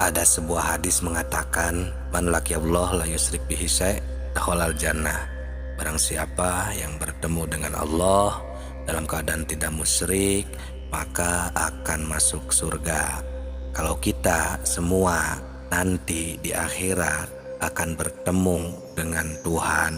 Ada sebuah hadis mengatakan, man laqiyallah la yusyrik bihi syai' dakhalal jannah. Barang siapa yang bertemu dengan Allah dalam keadaan tidak musyrik, maka akan masuk surga. Kalau kita semua nanti di akhirat akan bertemu dengan Tuhan,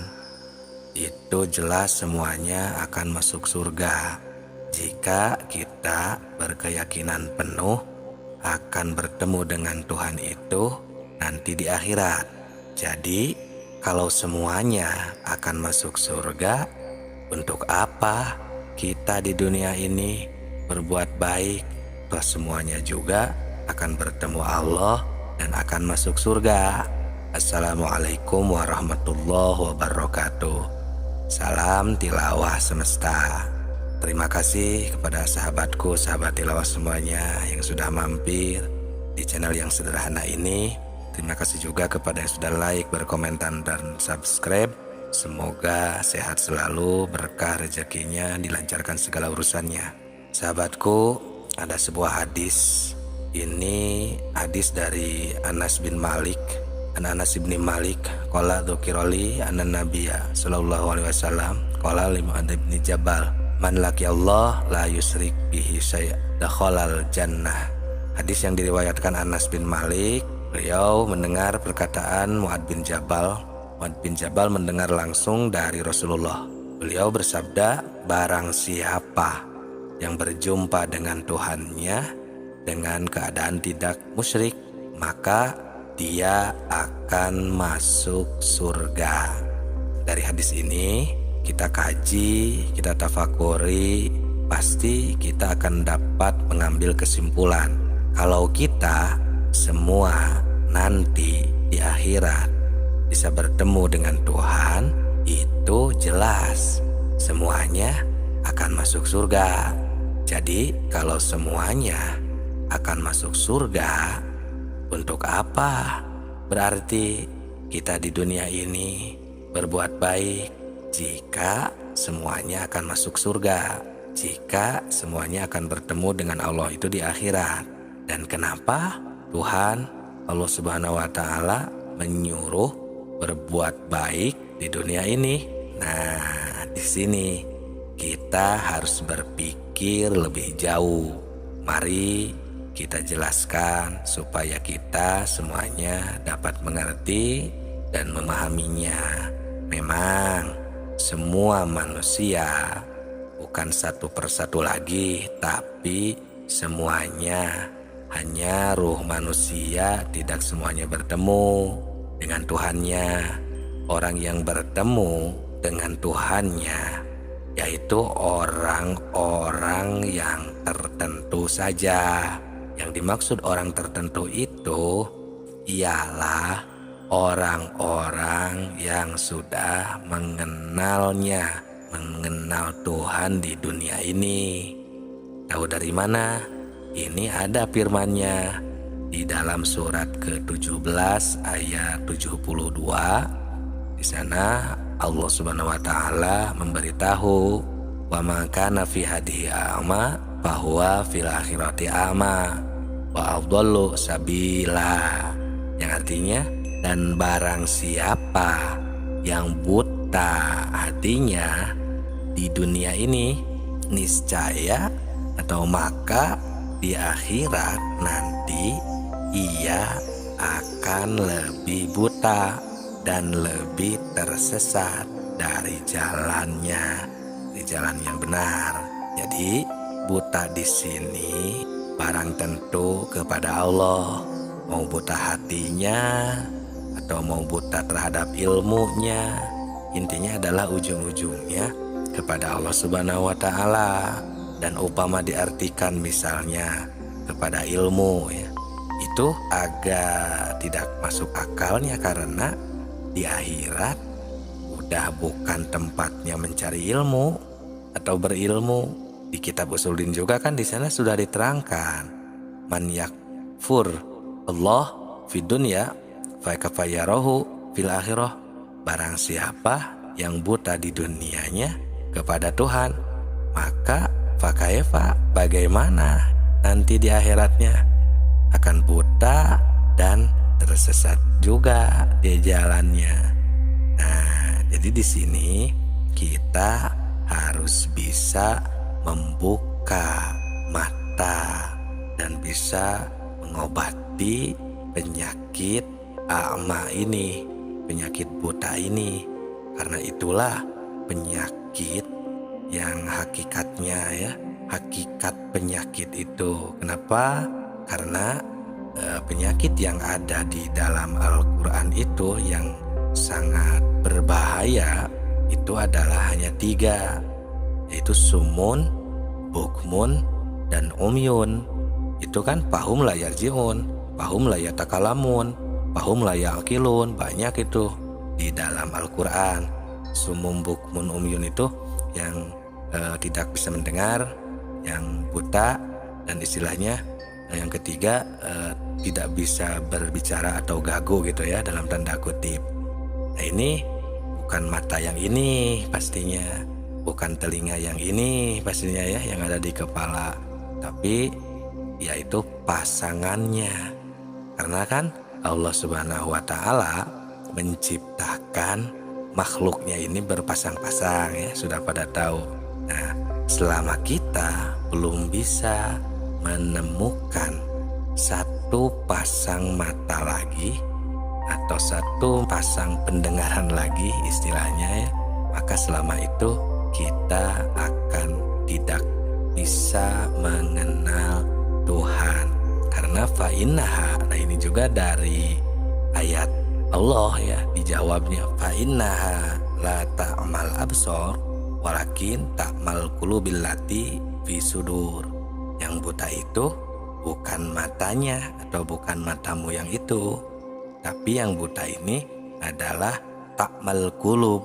itu jelas semuanya akan masuk surga. Jika kita berkeyakinan penuh akan bertemu dengan Tuhan itu nanti di akhirat. Jadi kalau semuanya akan masuk surga, untuk apa kita di dunia ini berbuat baik? Toh semuanya juga akan bertemu Allah dan akan masuk surga. Assalamualaikum warahmatullahi wabarakatuh. Salam tilawah semesta. Terima kasih kepada sahabatku, sahabat tilawah semuanya yang sudah mampir di channel yang sederhana ini. Terima kasih juga kepada yang sudah like, berkomentar, dan subscribe. Semoga sehat selalu, berkah rezekinya, dilancarkan segala urusannya. Sahabatku, ada sebuah hadis. Ini hadis dari Anas bin Malik. Anas bin Malik qala dzukirali anna nabiyya sallallahu alaihi wasallam qala li Mu'adz bin Jabal man laqiyallah la yusyrik bihi syai' dakhalal jannah. Hadis yang diriwayatkan Anas bin Malik. Beliau mendengar perkataan Mu'adz bin Jabal. Mu'adz bin Jabal mendengar langsung dari Rasulullah. Beliau bersabda, barang siapa yang berjumpa dengan Tuhannya dengan keadaan tidak musyrik, maka dia akan masuk surga. Dari hadis ini kita kaji, kita tafakuri, pasti kita akan dapat mengambil kesimpulan. Kalau kita semua nanti di akhirat bisa bertemu dengan Tuhan, itu jelas semuanya akan masuk surga. Jadi kalau semuanya akan masuk surga, untuk apa? Berarti kita di dunia ini berbuat baik jika semuanya akan masuk surga, jika semuanya akan bertemu dengan Allah itu di akhirat. Dan kenapa Tuhan Allah Subhanahu wa Ta'ala menyuruh berbuat baik di dunia ini? Nah, di sini kita harus berpikir lebih jauh. Mari kita jelaskan supaya kita semuanya dapat mengerti dan memahaminya. Memang semua manusia bukan satu persatu lagi, tapi semuanya, hanya ruh manusia tidak semuanya bertemu dengan Tuhannya. Orang yang bertemu dengan Tuhannya yaitu orang-orang yang tertentu saja. Yang dimaksud orang tertentu itu ialah orang-orang yang sudah mengenalnya, mengenal Tuhan di dunia ini. Tahu dari mana? Ini ada firman-Nya di dalam surat ke-17 ayat 72. Di sana Allah Subhanahu wa Ta'ala memberitahu, wa ma kana fi hadhihi a'ma fahuwa fil akhirati a'ma wa adallu sabila. Yang artinya, dan barang siapa yang buta hatinya di dunia ini, niscaya atau maka di akhirat nanti ia akan lebih buta dan lebih tersesat dari jalannya, di jalan yang benar. Jadi buta di sini barang tentu kepada Allah. Mau buta hatinya atau mau buta terhadap ilmunya, intinya adalah ujung-ujungnya kepada Allah Subhanahu wa Ta'ala. Dan upama diartikan misalnya kepada ilmu, ya, itu agak tidak masuk akalnya, karena di akhirat udah bukan tempatnya mencari ilmu atau berilmu. Di kitab Usuluddin juga kan di sana sudah diterangkan, man yakfur Allah fid dunya fa kafayarahu fil akhirah. Barang siapa yang buta di dunianya kepada Tuhan, maka fakaifa, bagaimana nanti di akhiratnya akan buta tersesat juga di jalannya. Nah, jadi di sini kita harus bisa membuka mata dan bisa mengobati penyakit a'ma ini, penyakit buta ini. Karena itulah penyakit yang hakikatnya ya, hakikat penyakit itu. Kenapa? Karena penyakit yang ada di dalam Al-Quran itu yang sangat berbahaya itu adalah hanya 3, yaitu sumun, bukmun, dan umyun. Itu kan fahum la yarji'un, fahum la yatakalamun, fahum la ya'qilun, banyak itu di dalam Al-Quran. Sumum, bukmun, umyun itu yang tidak bisa mendengar, yang buta, dan istilahnya yang ketiga tidak bisa berbicara atau gagu gitu ya, dalam tanda kutip. Nah, ini bukan mata yang ini pastinya, bukan telinga yang ini pastinya ya, yang ada di kepala, tapi yaitu pasangannya. Karena kan Allah Subhanahu wa Ta'ala menciptakan makhluknya ini berpasang-pasang ya, sudah pada tahu. Nah, selama kita belum bisa menemukan satu pasang mata lagi atau satu pasang pendengaran lagi istilahnya ya, maka selama itu kita akan tidak bisa mengenal Tuhan. Karena fa'innaha, nah ini juga dari ayat Allah ya, dijawabnya fa'innaha la ta'mal absor walakin ta'mal qulubil lati fi sudur. Yang buta itu bukan matanya atau bukan matamu yang itu, tapi yang buta ini adalah ta'mal qulub,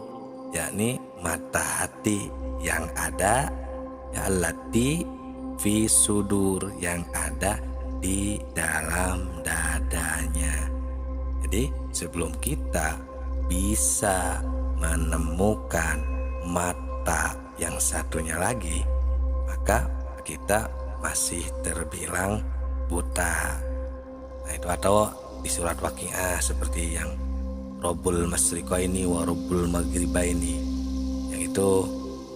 yakni mata hati yang ada ya, allati fi sudur, yang ada di dalam dadanya. Jadi sebelum kita bisa menemukan mata yang satunya lagi, maka kita masih terbilang buta. Nah itu, atau di surat Waqiah seperti yang Rabbul Masyriqaini wa Rabbul Maghribaini, yang itu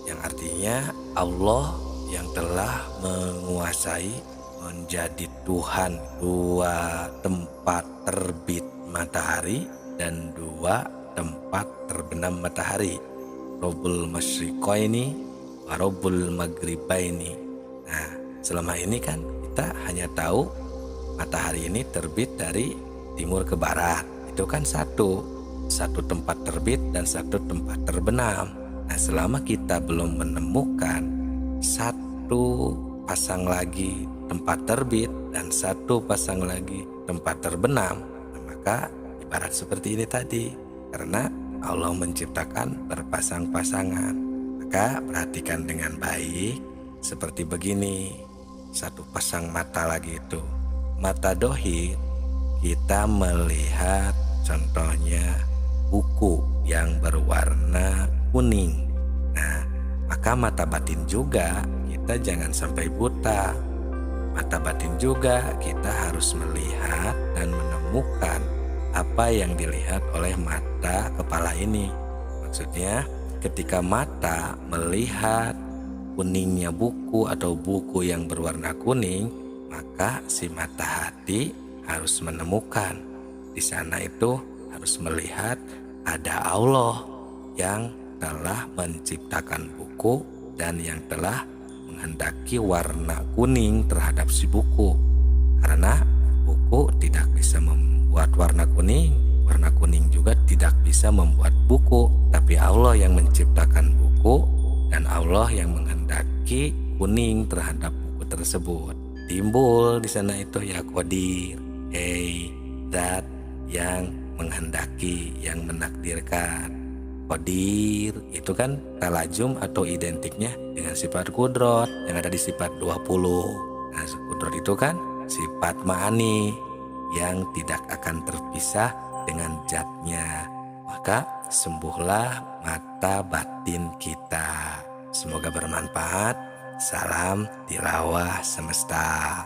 yang artinya Allah yang telah menguasai, menjadi Tuhan 2 tempat terbit matahari dan 2 tempat terbenam matahari, Rabbul Masyriqaini wa Rabbul Maghribaini. Nah, selama ini kan kita hanya tahu matahari ini terbit dari timur ke barat, itu kan satu tempat terbit dan satu tempat terbenam. Nah, selama kita belum menemukan satu pasang lagi tempat terbit dan satu pasang lagi tempat terbenam, maka ibarat seperti ini tadi, karena Allah menciptakan berpasang-pasangan. Maka perhatikan dengan baik, seperti begini, satu pasang mata lagi itu, mata dohir, kita melihat contohnya buku yang berwarna kuning. Nah, maka mata batin juga kita jangan sampai buta. Mata batin juga kita harus melihat dan menemukan apa yang dilihat oleh mata kepala ini. Maksudnya ketika mata melihat kuningnya buku atau buku yang berwarna kuning, maka si mata hati harus menemukan di sana itu, harus melihat ada Allah yang telah menciptakan buku dan yang telah menghendaki warna kuning terhadap si buku. Karena buku tidak bisa membuat warna kuning juga tidak bisa membuat buku, tapi Allah yang menciptakan buku dan Allah yang menghendaki kuning terhadap buku tersebut. Timbul di sana itu ya qadir, zat yang menghendaki, yang menakdirkan. Qadir itu kan talajum atau identiknya dengan sifat kudrot yang ada di sifat 20. Nah, kudrot itu kan sifat ma'ani yang tidak akan terpisah dengan zatnya. Maka sembuhlah mata batin kita. Semoga bermanfaat. Salam tilawah semesta.